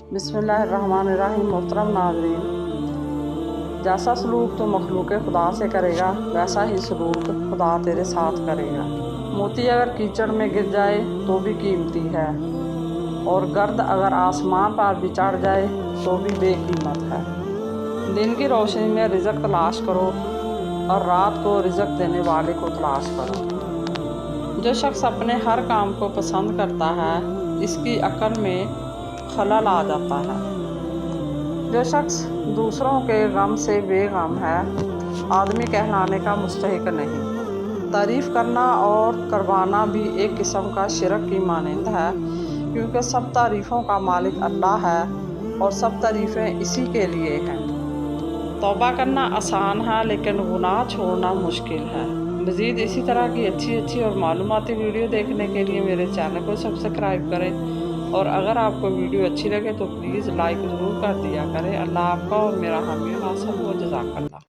बिस्मिल्लाहिर्रहमानिर्रहीम। मोहतरम नाज़रीन, जैसा सलूक तो मखलूक खुदा से करेगा वैसा ही सलूक खुदा तेरे साथ करेगा। मोती अगर कीचड़ में गिर जाए तो भी कीमती है, और गर्द अगर आसमान पर भी चढ़ जाए तो भी बेकीमत है। दिन की रोशनी में रिज़्क तलाश करो और रात को रिज़्क देने वाले को तलाश करो। जो शख्स अपने हर काम को पसंद करता है इसकी अक्ल में खलल आ जाता है। जो शख्स दूसरों के गम से बेगम है आदमी कहलाने का मुस्तहिक नहीं। तारीफ़ करना और करवाना भी एक किस्म का शिरक की मानंद है, क्योंकि सब तारीफ़ों का मालिक अल्लाह है और सब तारीफ़ें इसी के लिए हैं। तौबा करना आसान है लेकिन गुनाह छोड़ना मुश्किल है। मज़ीद इसी तरह की अच्छी और मालूमाती वीडियो देखने के लिए मेरे चैनल को सब्सक्राइब करें, और अगर आपको वीडियो अच्छी लगे तो प्लीज़ लाइक ज़रूर कर दिया करें। अल्लाह आपका और मेरा हामी नासर हो। जज़ाकल्लाह।